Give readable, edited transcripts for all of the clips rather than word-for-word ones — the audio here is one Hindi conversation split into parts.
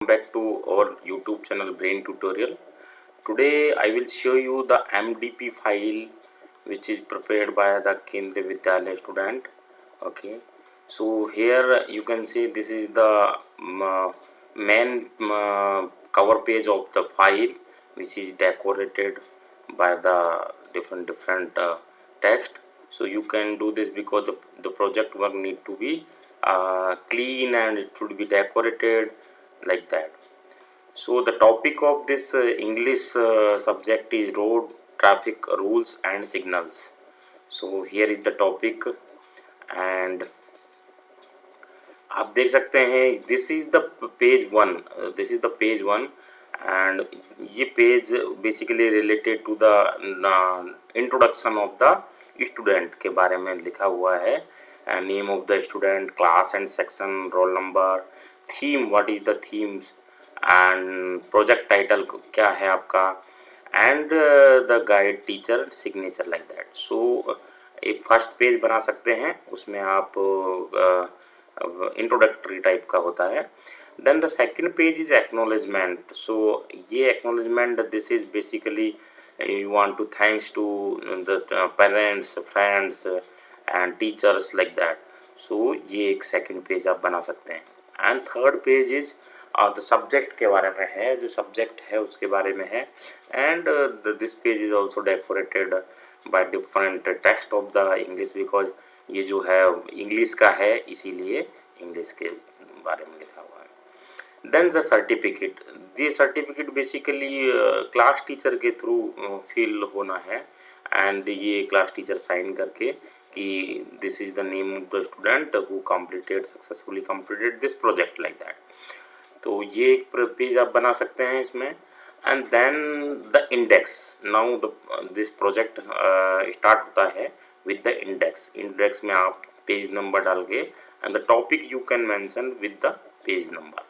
Back to our YouTube channel Brain Tutorial. Today I will show you the MDP file which is prepared by the Kendriya Vidyalaya student. Okay, so here you can see this is the main cover page of the file, which is decorated by the different text. So you can do this because the project work need to be clean and it should be decorated like that. So the topic of this English subject is road traffic rules and signals. So here is the topic, and आप देख सकते हैं this is the page one and ये page basically related to the introduction of the student के बारे में लिखा हुआ है. Name of the student, class and section, roll number, theme, what is the themes and project title क्या है आपका, and the guide, teacher, signature like that. So एक फर्स्ट पेज बना सकते हैं, उसमें आप इंट्रोडक्टरी टाइप का होता है. Then the second page is acknowledgement. So ये acknowledgement, this is basically you want to thanks to the parents, friends and teachers like that. So ये एक सेकंड पेज आप बना सकते हैं. And third page is the subject के बारे में है, जो सब्जेक्ट है उसके बारे में है. And this page is also decorated by different text of the English, because ये जो है इंग्लिश का है, इसीलिए इंग्लिश के बारे में लिखा हुआ है. Then the certificate. ये सर्टिफिकेट बेसिकली क्लास टीचर के थ्रू फिल होना है, एंड ये क्लास टीचर साइन करके कि this is the name of the student who successfully completed this project like that. तो ये एक पेज आप बना सकते हैं इसमें. And then the index. Now this project start होता है विद द इंडेक्स में आप पेज नंबर डाल के, and the topic you can mention with the page number.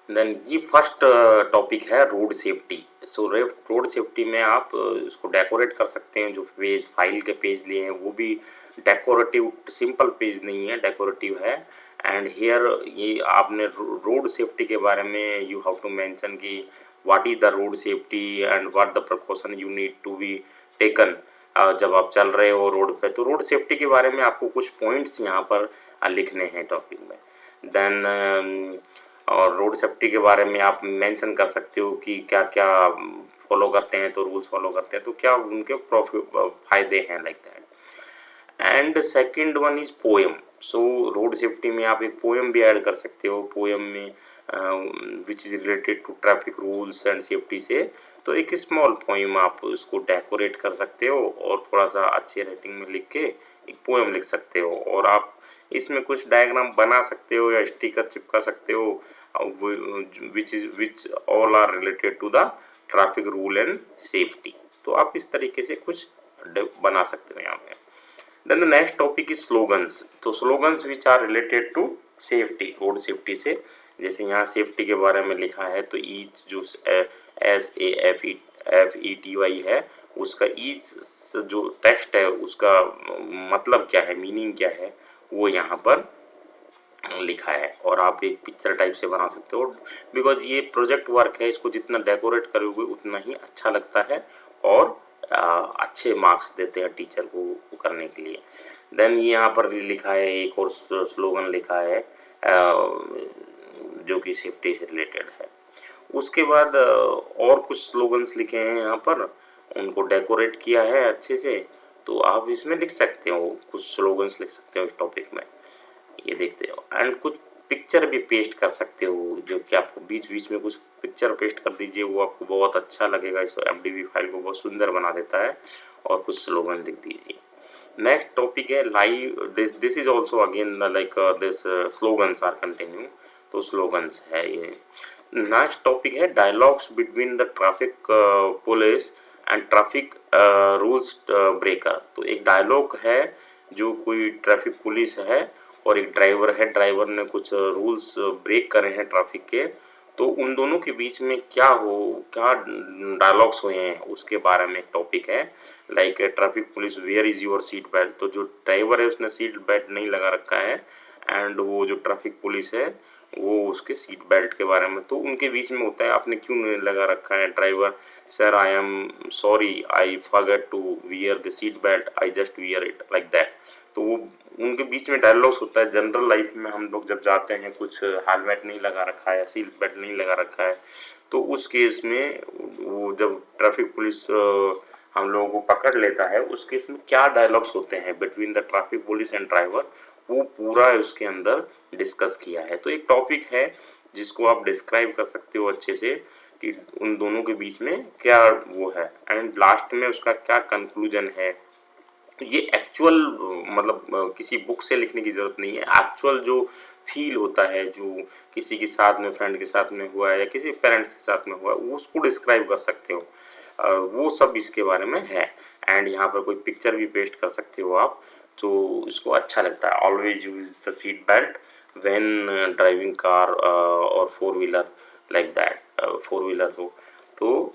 Then ये फर्स्ट टॉपिक है road safety. So road safety में आप इसको डेकोरेट कर सकते हैं. जो पेज फाइल के पेज लिए हैं वो भी डेकोरेटिव, सिंपल पेज नहीं है, डेकोरेटिव है. एंड हियर ये आपने रोड सेफ्टी के बारे में यू हैव टू मेंशन कि what is the road safety and what the precaution you need to be taken जब आप चल रहे हो रोड पे. तो रोड सेफ्टी के बारे में आपको कुछ पॉइंट्स यहाँ पर लिखने हैं टॉपिक में. देन और रोड सेफ्टी के बारे में आप मेंशन कर सकते हो कि क्या क्या फॉलो करते हैं, तो रूल्स फॉलो करते हैं तो क्या उनके फायदे हैं like that. And second one is poem. So road safety में आप एक पोएम भी ऐड कर सकते हो. पोएम में which is related to traffic rules and safety से, तो एक स्मॉल पोएम आप उसको डेकोरेट कर सकते हो और थोड़ा सा अच्छी राइटिंग में लिख के एक पोएम लिख सकते हो. और आप इसमें कुछ डायग्राम बना सकते हो या स्टिकर चिपका सकते हो which all are related to the traffic rule and safety. तो आप इस तरीके से कुछ बना सकते हो यहाँ पे. Then the next topic is slogans. तो slogans which are related to safety, road safety से. जैसे यहाँ सेफ्टी के बारे में लिखा है, तो ईच जो SAFETY है, उसका ईच जो टेक्स्ट है उसका मतलब क्या है, मीनिंग क्या है, वो यहाँ पर लिखा है. और आप एक पिक्चर टाइप से बना सकते हो, बिकॉज ये प्रोजेक्ट वर्क है, इसको जितना डेकोरेट करोगे उतना ही अच्छा लगता है और अच्छे मार्क्स देते हैं टीचर को करने के लिए. देन यहाँ पर लिखा है एक और स्लोगन लिखा है जो कि सेफ्टी से रिलेटेड है. उसके बाद और कुछ स्लोगन्स लिखे हैं यहाँ पर, उनको डेकोरेट किया है अच्छे से. तो आप इसमें लिख सकते हो, कुछ स्लोगन्स लिख सकते हो इस टॉपिक में, ये देखते हो. एंड कुछ पिक्चर भी पेस्ट कर सकते हो, जो कि आपको बीच बीच में कुछ पिक्चर पेस्ट कर दीजिए, वो आपको बहुत अच्छा लगेगा. इस MDP फाइल को बहुत सुंदर बना देता है. और कुछ स्लोगन लिख दीजिए. नेक्स्ट टॉपिक है live. This is also again like this slogans are continue. तो स्लोगन्स है ये. नेक्स्ट टॉपिक है dialogues between the traffic police and traffic rules breaker. तो एक डायलॉग है, जो कोई ट्रैफिक पुलिस है और एक ड्राइवर है, ड्राइवर ने कुछ रूल्स ब्रेक करे हैं ट्रैफिक के, तो उन दोनों के बीच में क्या डायलॉग्स हुए हैं उसके बारे में एक टॉपिक है. Like traffic police, where is your seat belt. तो जो ड्राइवर है उसने सीट बेल्ट नहीं लगा रखा है, एंड वो जो ट्रैफिक पुलिस है वो उसके सीट बेल्ट के बारे में। तो उनके बीच में होता है, आपने क्यों नहीं लगा रखा है driver, sir I am sorry I forgot to wear the seat belt, I just wear it like that. तो वो उनके बीच में डायलॉग्स होता है। जनरल लाइफ में हम लोग जब जाते हैं, कुछ हेलमेट नहीं लगा रखा है, सीट बेल्ट नहीं लगा रखा है, तो उस केस में वो जब ट्रैफिक पुलिस हम लोगों को पकड़ लेता है, उस केस में क्या डायलॉग्स होते हैं between the traffic police and driver, वो पूरा उसके अंदर डिस्कस किया है। तो एक टॉपिक है जिसको आप डिस्क्राइब कर सकते हो अच्छे से कि उन दोनों के बीच में क्या वो है, एंड लास्ट में उसका क्या कंक्लूजन है। तो ये एक्चुअल मतलब किसी बुक से लिखने की ज़रूरत नहीं है, एक्चुअल जो फील होता है, जो किसी के साथ में, फ्रेंड के साथ में हुआ है या किसी पेरेंट्स के साथ में हुआ है, वो उसको डिस्क्राइब कर सकते हो। वो सब इसके बारे में है। एंड यहाँ पर कोई पिक्चर भी पेस्ट कर सकते हो आप, तो इसको अच्छा लगता है। Always use the seat belt when driving car और four wheeler like that, four wheeler हो तो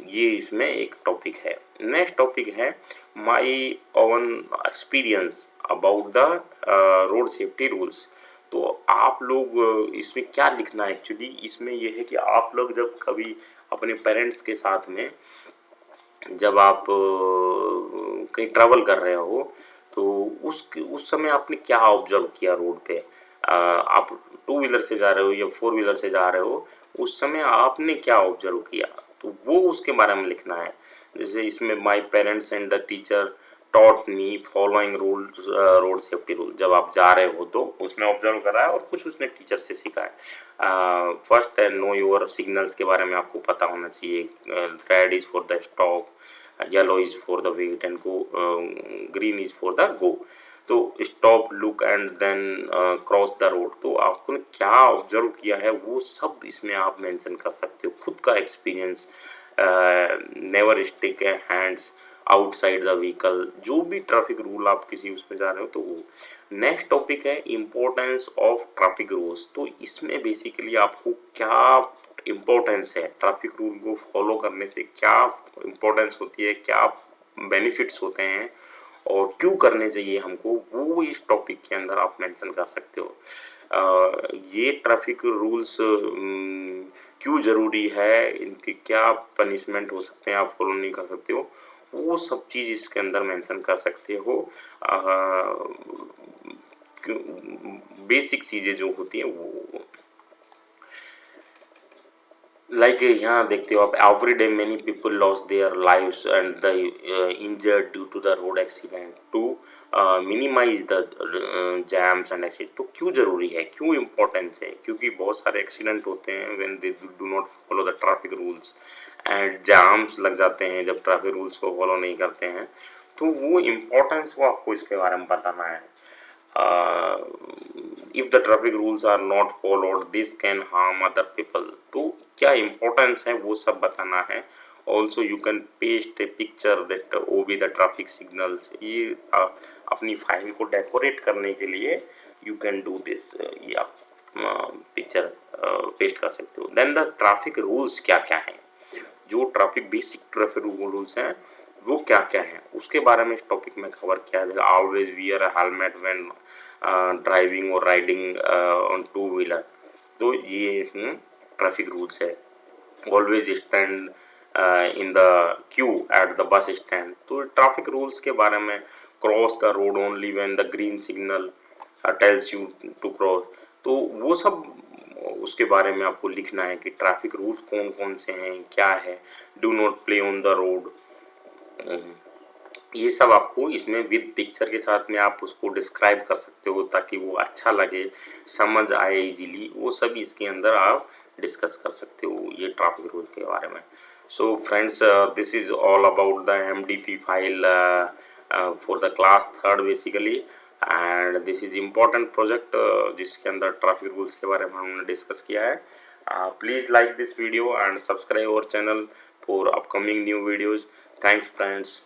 ये इसमें एक टॉपिक है। नेक्स्ट टॉपिक है my own experience about the road safety rules. तो आप लोग इसमें क्या लिखना है एक्चुअली, इसमें ये है कि आप लोग जब कभी अपने पेरेंट्स के साथ में जब आप कहीं ट्रैवल कर रहे हो, तो उस समय आपने क्या ऑब्जर्व किया रोड पे। आप टू व्हीलर से जा रहे हो या फोर व्हीलर से जा रहे हो, उस समय आपने क्या ऑब्जर्व किया, तो वो उसके बारे में लिखना है। जैसे इसमें my parents and the teacher taught me following rules, road safety rule. जब आप जा रहे हो तो उसने ऑब्जर्व करा है और कुछ उसने टीचर से सीखा है। फर्स्ट है नो योर सिग्नल्स के बारे में आपको पता होना चाहिए। Red is for the stop, yellow is for the wait and go, green is for the go. तो stop, look and then cross the road. तो आपने क्या ऑब्जर्व किया है वो सब इसमें आप मेंशन कर सकते हो, खुद का experience. Never stick hands outside the vehicle, जो भी ट्रैफिक रूल आप किसी उसमें जा रहे हो तो वो। नेक्स्ट टॉपिक है इम्पोर्टेंस ऑफ ट्रैफिक रूल्स। तो इसमें बेसिकली आपको क्या इम्पोर्टेंस है, ट्रैफिक रूल को फॉलो करने से क्या इम्पोर्टेंस होती है, क्या बेनिफिट्स होते हैं और क्यों करने चाहिए हमको, वो इस टॉपिक के अंदर आप मेंशन कर सकते हो। ये ट्रैफिक रूल्स क्यों ज़रूरी है, इनके क्या पनिशमेंट हो सकते हैं, आप फॉलो नहीं कर सकते हो, वो सब चीज़ इसके अंदर मेंशन कर सकते हो। बेसिक चीज़ें जो होती हैं वो, लाइक यहाँ देखते हो आप, every day many people loss their lives and the injured due to the road accident. To minimise the jams and accident. तो क्यों ज़रूरी है, क्यों इम्पोर्टेंस है, क्योंकि बहुत सारे एक्सीडेंट होते हैं when they do not follow the traffic rules, and jams लग जाते हैं जब ट्रैफिक रूल्स को फॉलो नहीं करते हैं। तो वो इम्पोर्टेंस को आपको इसके बारे में बताना है। If the traffic rules are not followed this can harm other people. तो क्या इम्पोर्टेंस है वो सब बताना है। Also you can paste a picture that obey the traffic signals. ये अपनी फाइल को डेकोरेट करने के लिए यू कैन डू दिस, ये आप पिक्चर पेस्ट कर सकते हो। देन द ट्रैफिक रूल्स क्या क्या हैं, जो ट्रैफिक बेसिक ट्रैफिक रूल्स हैं वो क्या क्या हैं, उसके बारे में इस टॉपिक में कवर किया जाएगा। Always wear a helmet when driving और राइडिंग ऑन टू व्हीलर। तो ये इसमें ट्रैफिक रूल्स है। Always stand in the queue at the bus stand. तो ट्रैफिक रूल्स के बारे में, cross the road only when the green signal tells you to cross. तो वो सब उसके बारे में आपको लिखना है कि ट्रैफिक रूल्स कौन कौन से हैं, क्या है। Do not play on the road, ये सब आपको इसमें विद पिक्चर के साथ में आप उसको डिस्क्राइब कर सकते हो ताकि वो अच्छा लगे, समझ आए इजीली। वो सब इसके अंदर आप डिस्कस कर सकते हो ये ट्रैफिक रूल के बारे में। So friends, this is all about the MDP file for the class third basically, and this is important project जिसके अंदर ट्रैफिक रूल्स के बारे में हमने डिस्कस किया है। Please like this video and subscribe our channel for upcoming new videos. Thanks friends.